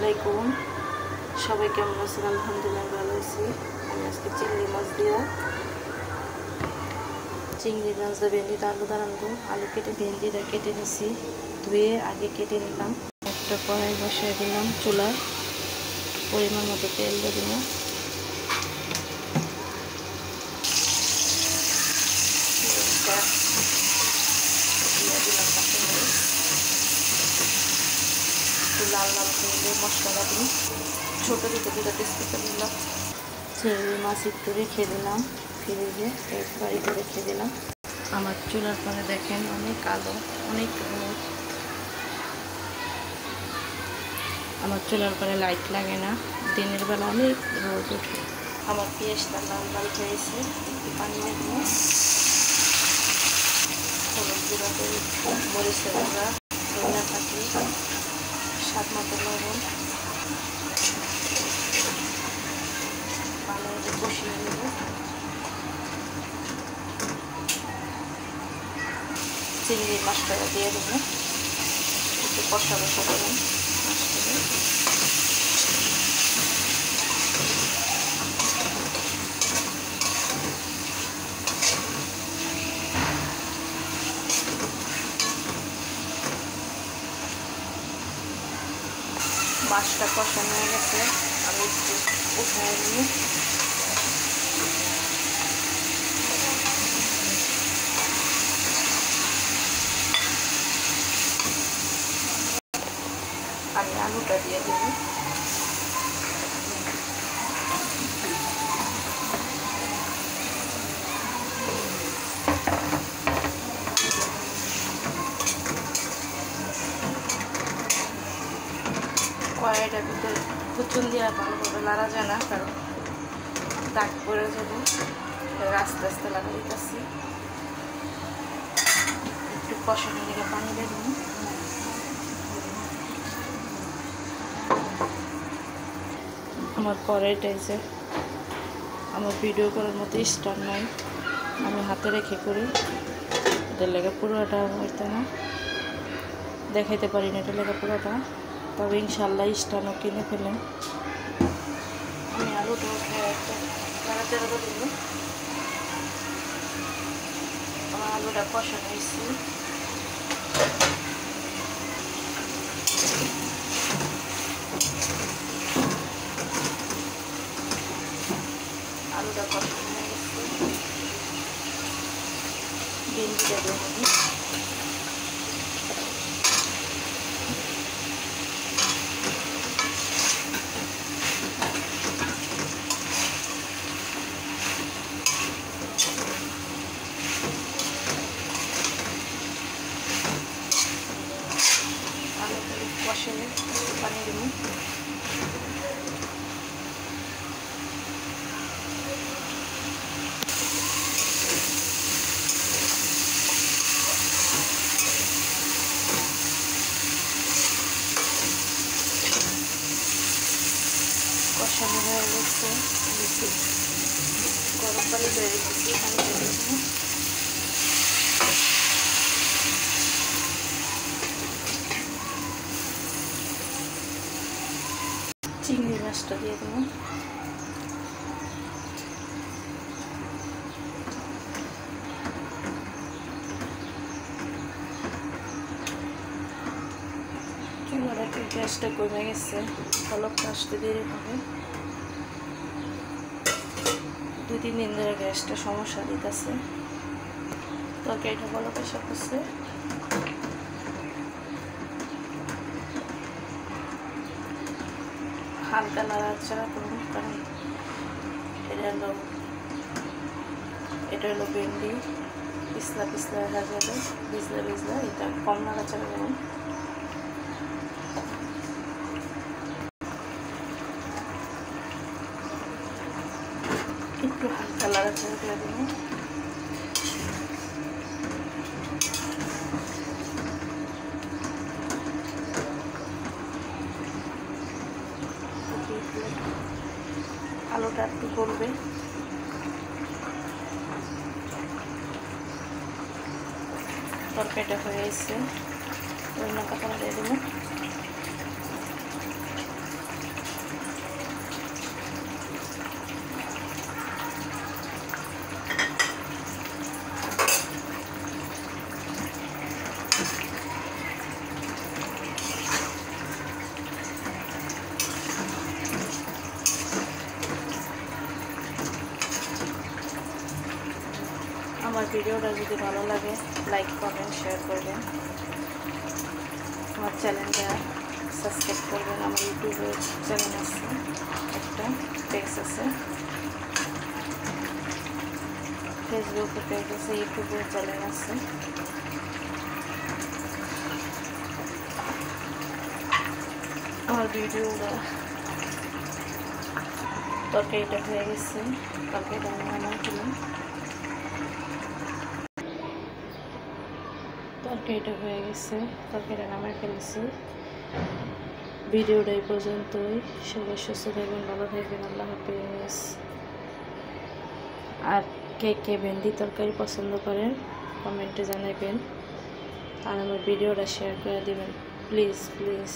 আলাইকুম। সবাই কেমন আছেন? আলহামদুলিল্লাহ ভালো আছি। আমি আজকে চিংড়ি মাছ দিয়ে ভেন্ডিটা আলু দাঁড়ানো। আলু কেটে ভেন্ডিটা কেটে নিছি, ধুয়ে আগে কেটে নিলাম। একটা কড়াই বসিয়ে দিলাম চুলায়, পরিমাণ মতো তেল দিয়ে দিলাম। লাল লাল করে মশলা দিই, ছোটো দুটো তেজপাতা দিলাম। চিংড়ি মাছ একটু রেখে দিলাম ফ্রিজে, একবারই করে রেখে দিলাম। আমার চুলার পরে দেখেন অনেক আলো, অনেক রোদ। আমার চুলার পরে লাইট লাগে না, দিনের বেলা অনেক রোদ ওঠে। আমার পেঁয়াজটা লাল লাল হয়েছে, একটু পানি দেবো। হলুদ গুঁড়া করে মরিচের গুঁড়া, ধনিয়া পাতা, স্বাদ মতো লবণ, ভালো করে কষিয়ে নেব। চিংড়ি মাছটা দিয়ে দেবো, একটু কষা কষা দেবেন মাছটাকে। মাছটা কষানো হয়ে গেছে, আমি একটু উঠায় নিই। আমি আলুটা দিয়ে দেব। কড়াইটার ভিতরে কুচুন দিয়ে ভালোভাবে নাড়া যায় না, কারণ দাগ পড়ে যাবে। আস্তে আস্তে লাগা দিতেছি, একটু কষানো দিকে পানি দেব। আমার কড়াইটা যে আমার ভিডিও করার মতো স্ট্যান্ড নাই, আমি হাতে রেখে করি, এটার লেগে পুরোটা হইতে না দেখাইতে পারি না, এটার লেগে পুরোটা। তবে ইনশাল্লাহ স্ট্যান্ডও কিনে ফেলেন। আমি আলুটা নাড়াচাড়া করে দিব। আমার আলুটা কষানো হয়েছে, আলুটা কষানো হয়ে গেছে। ভেন্ডিটা দিয়ে দেবো। কষালে পানি দেবো। কষানো হয়ে গেছে, গরম পানি দিয়ে রেখেছি, পানি দিয়ে দেবো। চিংড়ি মাছটা দিয়ে দেবো। চুলার একটু গ্যাসটা কমে গেছে, ফলকটা আসতে দেরি হবে। 2-3 দিন ধরে গ্যাসটা সমস্যা দিতেছে, তরকারিটা ফলক আসা করছে। হালকা নাড়াচাড়া করুন, কারণ এটা হলো ভেন্ডি, পিছলা পিছলা হয়ে যাবে, ভিজলা ভিজলা। এটা কম নাড়াচাড়া করুন। একটু হালকা নাড়াচাড়া করে দেবো। আলুটা একটু গলবে। তরকারিটা হয়ে এসছে, ধনিয়া পাতা দিয়ে দেবো। আমার ভিডিওটা যদি ভালো লাগে লাইক কমেন্ট শেয়ার করবেন, আমার চ্যানেলটা সাবস্ক্রাইব করবেন। আমার ইউটিউবের চ্যানেল আছে, একটা পেজ আছে, ফেসবুকে পেজ আছে, ইউটিউবের চ্যানেল আছে। আমার ভিডিওটা তরকারিটা হয়ে গেছে, তরকারিটা আমি নামাই দিলাম। তরকারিটা হয়ে গেছে, তরকারিটা নামাই ফেলেছি। ভিডিওটা এই পর্যন্তই। সবাই সুস্থ থাকবেন, ভালো থাকবেন, আল্লাহ হাফেজ। আর কে কে ভেন্ডি তরকারি পছন্দ করেন কমেন্টে জানাবেন, আর আমার ভিডিওটা শেয়ার করে দিবেন প্লিজ প্লিজ।